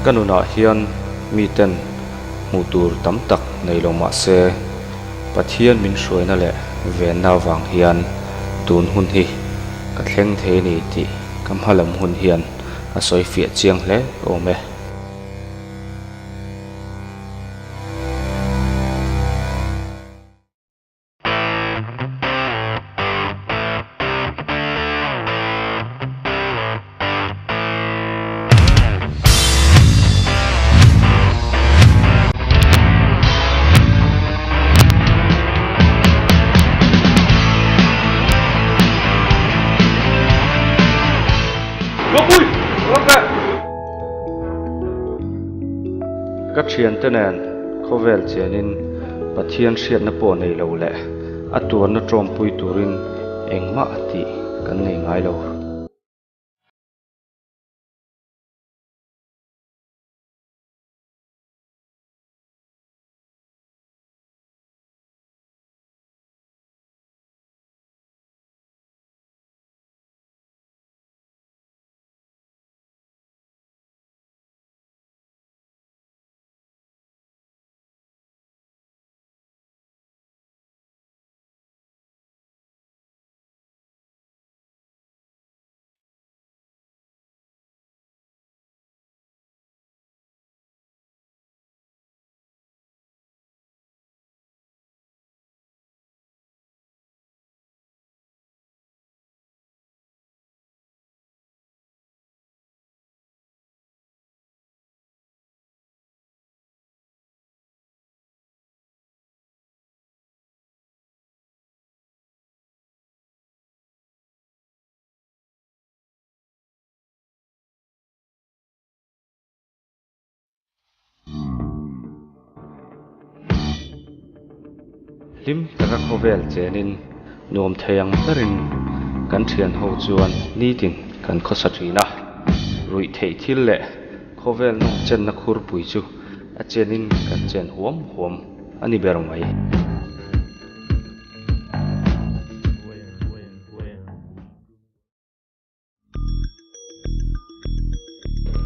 kanuna hian miten mutur tam tak nei lo ma se pathian min hruaina le venna wang hian tun hun hi ka thleng the ni ti kamhalam hun hian a soi fia chiang hle ome các thiền tên nền khâu vel chenin pathian hriat na pawh nei lo le a tuan na tawm pui turin engmah ti kan nei ngai lo lim taka khâu vel chenin nuam theiang tarin kan thian ho chuan ni tin kan khosa thina rui thei thil le khâu vel no chen na khur pui chu a chenin kan chen huam huam ani ber mai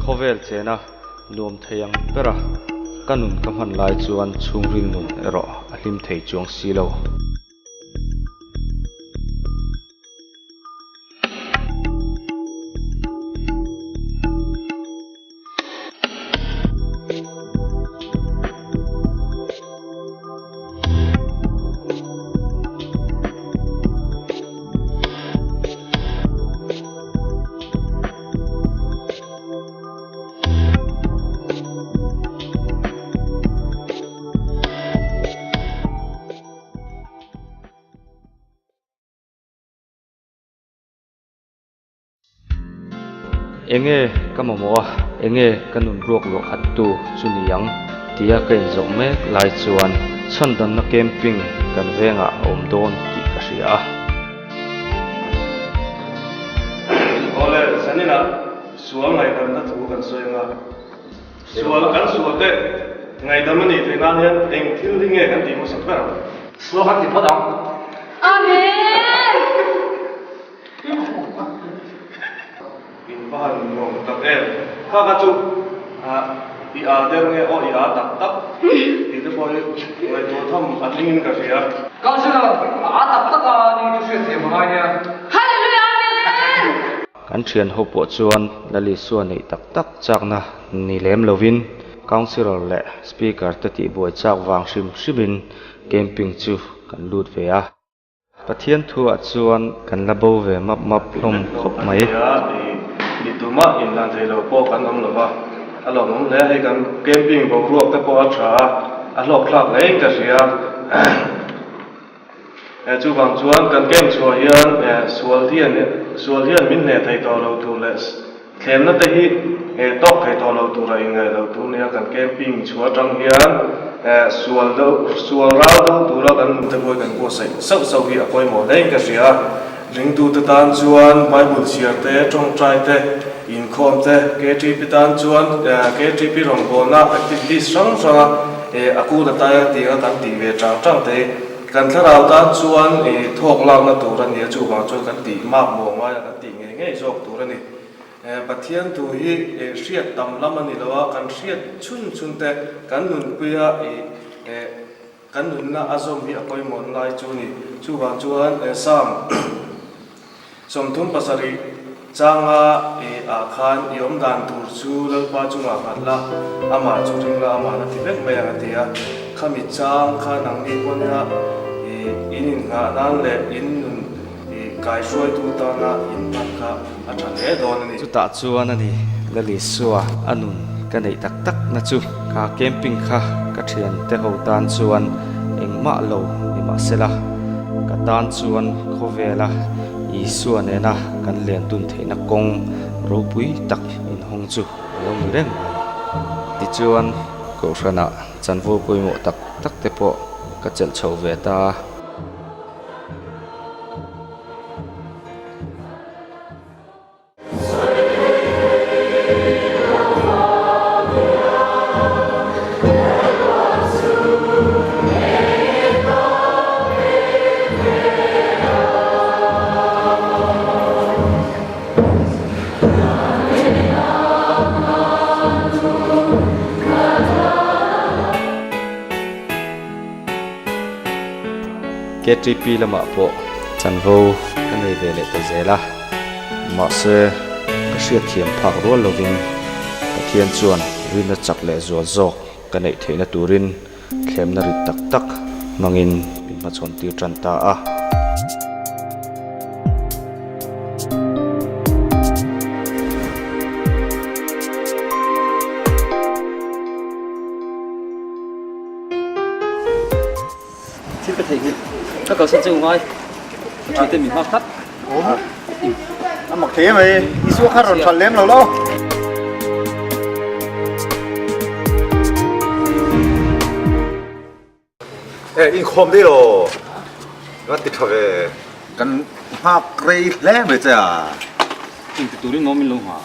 khâu vel chena nuam theiang pera kanun kamhan lai chuan chungrin nun ero ahlim thei chuang silo enge kamamoa enge kanun ruak lo khattu chuniang tia kain zo mek lai chuan chandan na camping kan venga om don ti ka ria ole sanina sual ngai kan na chu kan soinga sual kan sual te ngai damani te nan hian eng thil ringe kan ti mo sakra sual kan ti padang amen bahan mong tak kaka chu i a der nge o i a tak tak ti te poi ngai to tham atlingin ka ria cao sư à tập tất cả những chú chuyện gì mà hai nha hallelujah amen kan thian ho po chuan lali suan nei tak tak chakna ni lem lovin councilor le speaker te ti boi chak wang hrim hrimin camping chu kan lut ve a pathian thu a chuan kan la bo ve map map lom khop mai di tuma in lan thei lo po kan om lo ba alo nom le he kan camping bo ruak te po a tha a lok thlak le ka ria chu bang chuan kan kem chua hian sual hian min ne thei to lo tu le thlem na te hi tok thei to lo tu ra ingai lo tu ne kan camping chua tang hian sual ra do tu ra kan te poi kan ko sai sau hi a poi mo le ka ria ring tu te tan chuan bible share te trong trai te in khom te KTP tan chuan KTP rong bona activities sang sang aku da ta ti ga kan ti ve tang te kan tharau tan chuan thok lau na tur ani chu ba chu kan ti ma mo ma kan ti nge nge jok tur ani pathian tu hi riat tam lam ani lawa kan riat chun te kan nun puya kan nun na azom hi apoi mon lai chu ni chu wang chuan sam somthum pasari changa akhan yom dan tur chu lalpa chunga khatla ama chu ringla ama na tibek maya atia khami chang kha nang ni konya inin nga nan le in nun kai soi tu ta na in pan kha atha le don ni chu ta chuan ani lali suwa anun kan nei tak tak na chu ka camping kha ka thian te ho tan chuan engma lo ni ma sela ka tan chuan khovela i suan ena kan len tun theina kong ro pui tak in hong chu lo mi reng ti chuan ko rana chanvo poimo tak tak te po ka chel chho ve ta KTP lama po chanvo kan nei ve le ta zela ma se ka hriat thiam phak rual lovin pathian chuan rina chak le zual zawk kan nei theina turin thlemna ri tak tak mangin pinma chon tir tran ta a Xin cái thầy các cậu xin chừng ngồi chỉ tên mình hoa thắt ăn mặc thế mày đi xuống khát rồi tròn lém lâu lâu ê in khom đi rồi nó tịt thôi về cần hoa cây lẽ vậy chứ à mình từ túi nó mình luôn hả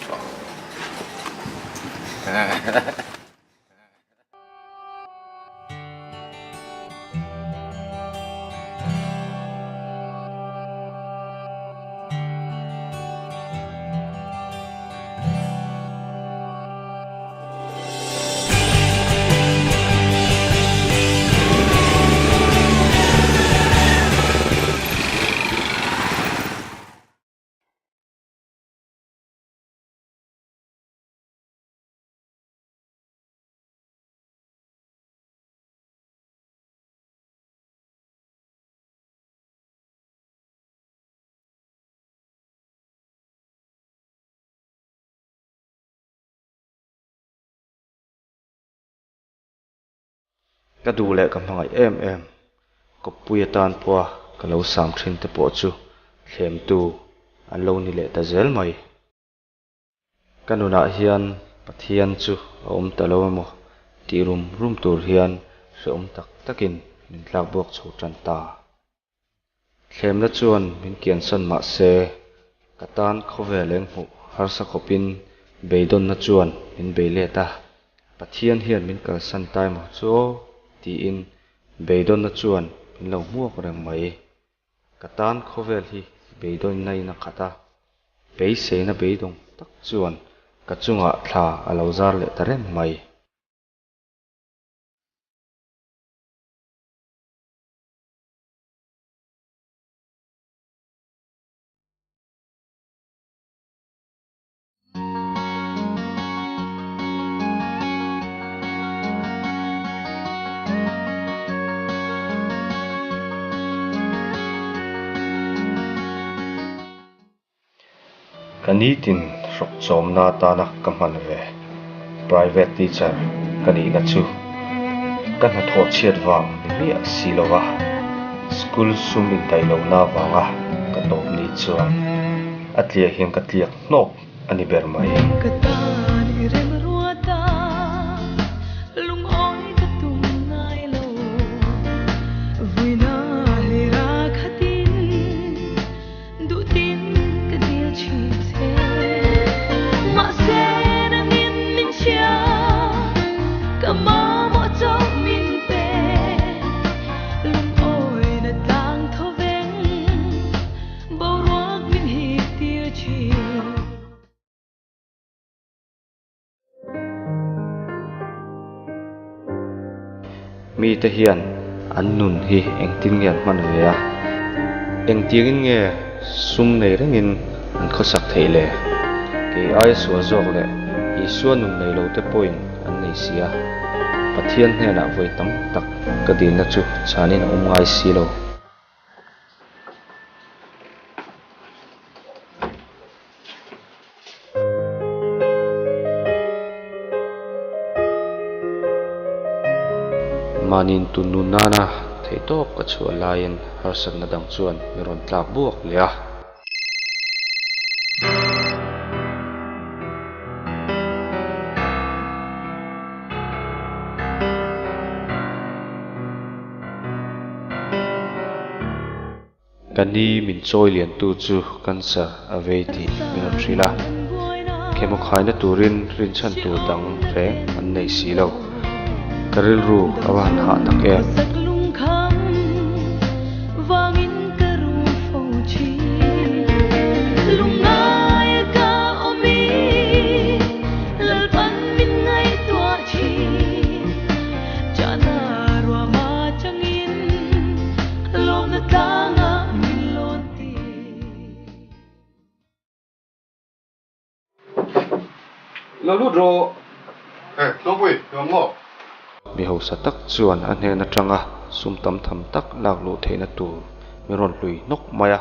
ka du le ka hmangai em ko puya tan pua ka lo sam thin te po chu thlem tu an lo ni le ta zel mai kanuna hian pathian chu om ta lo mo ti rum tur hian se om tak takin min tlak buak chho tran ta thlem na chuan min kian san ma se katan khove leng mu har sa khopin beidon na chuan min beile ta pathian hian min kal san tai mo chu ti in beidon na chuan min lo muak reng mai katan khovel hi beidon nei na khata be se na beidong tak chuan ka chunga thla alo zar le tarem mai kani tin rok chom na ta na kaman ve private teacher kani na chu kan ha tho chiat wang mi a silowa school sumin dai lo na wanga ka top ni chuan atlia hiam ka tliak nok ani ber mai mi te hian an nun hi eng tin ngian man ve a eng tiangin nge sum nei rengin an khosak theile ke ai sual zawk le i suan nun nei lo te point an nei sia pathian hnena voi tam tak ka din na chu chanin ngai si lo manin tunun nana thei tok ka chu lain harsan na dang chuan miron tlak buak le a kani min choi lian tu chu cancer aveti min thrila kemo khaina turin rin chan tu dang reng an nei si lo karil ru awan ha tak e lo lu ro lo bui lo mo mi ho sa tak chuan an he na tanga sum tam tham tak lak lu theina tu mi ron lui nok maya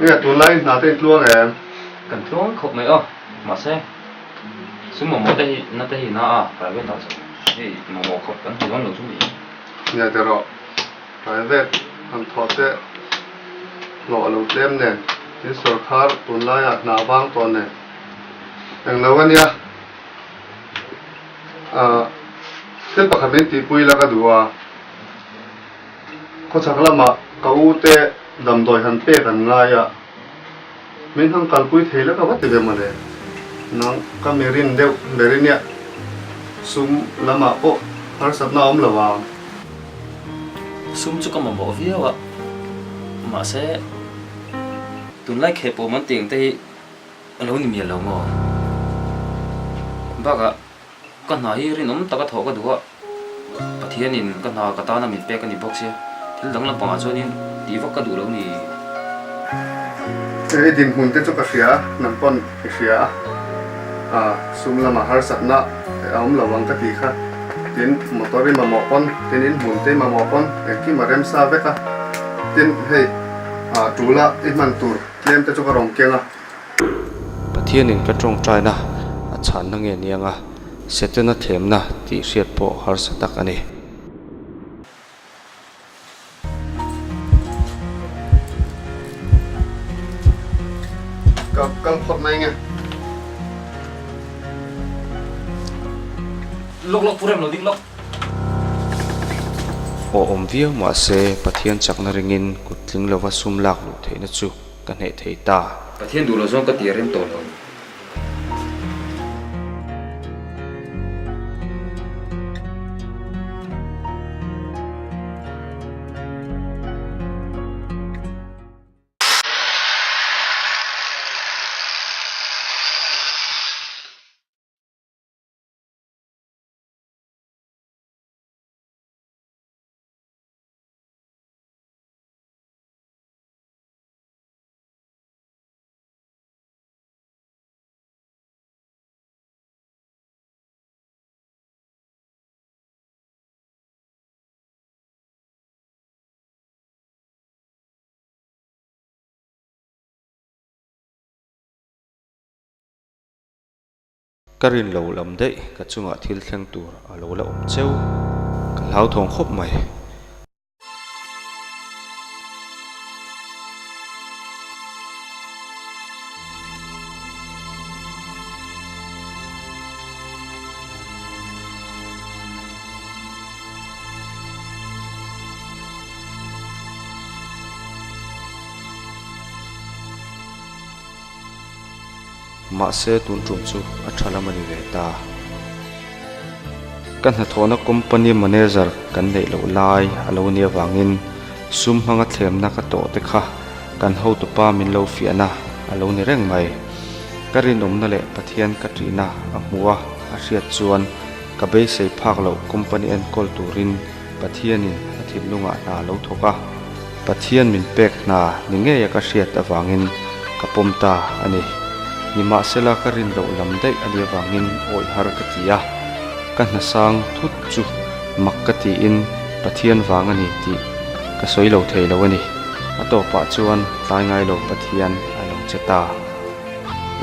nè tu lai na tên luang em cần thuốc khóc mấy ô mà xe súng một đây nó đây nó phải biết tao thì một khóc cần thì nó được súng gì nè thế rồi phải biết anh thọ thế lộ lục tem nè cái sổ khát tu lai à na vang tuần nè anh lâu anh ya cái bậc hàm bên tí bùi là cái đùa có chắc là mà cậu tê đầm đồi hàn tê gần ngay à mình thằng cắn bùi thế là cái vấn đề mà đấy nó cái merin đều merin nhá sum là mà ô har sắp nào ông là vào súng chút có một bộ video ạ mà sẽ tuần lại khép bộ mất tiền thì lâu niệm nhiều lâu mà bác ạ con nói rin ốm tao có thọ có đủ ạ bà thiên nhìn con nói cái tao nằm mệt bé cái nhìn bốc xe thì lắng là bỏ cho nên đi vóc cái đủ lâu nè cái din hun te chu ka hria nam pon hria sum lama har satna aum lawang ka ti kha tin motori ma mo pon tin in hun te ma mo pon ki ma rem sa ve ka tin hei tula in man tur tlem te chu ka rong kenga pathian in ka tong trai na a chan na nge nianga setena them na ti hriat po har sa tak ani kam khot mai nge lốc lốc pura nó đi lốc o om viau ma se pathian chakna ringin kutling lova sum lak lu theina chu kan he thei ta bà thiên đủ là do cái tiền rem tổ rồi karin lo lam dei ka chunga thil thleng tur alo la om cheu ka hlau thong khop mai ma se tun tum chu a thala mani ve ta kan ha thona company manager kan nei lo lai alo nia wangin sum hanga thlem na ka to te kha kan ho tu pa min lo fiana alo ni reng mai karin om na le pathian ka trina a hmuwa a hriat chuan ka be sei phak lo company en kol turin pathianin athim lunga na lo thoka pathian min pek na ninge ya ka hriat awangin kapomta ani nima sela karin lo lam dei ali awangin oi har ka tia ka na sang thut chu makkati in pathian wangani ti ka soi lo thei lo ani ato pa chuan tlai ngai lo pathian alo cheta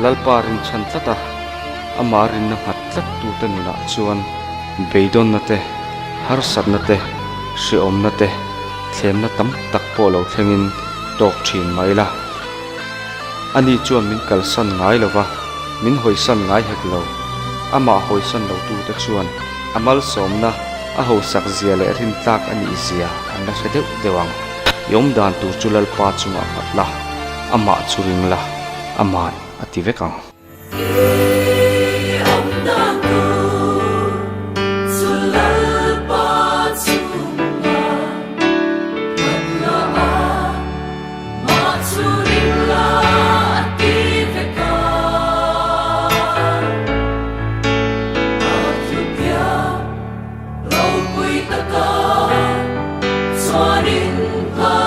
lalparin chan tlata amarin na hat tlat tu tanuna chuan beidon na te har sat na te hriom na te thlem na tam tak po lo thlengin tok thin mai la ani chuan min kalsan ngai lova min hoisan ngai hek lo ama hoisan lo tu te chuan amal somna a ho sak zia le rin tlak ani zia anna sedeu dewang yom dan tu chulal pa chunga matla ama churing la aman ativekang Xuân in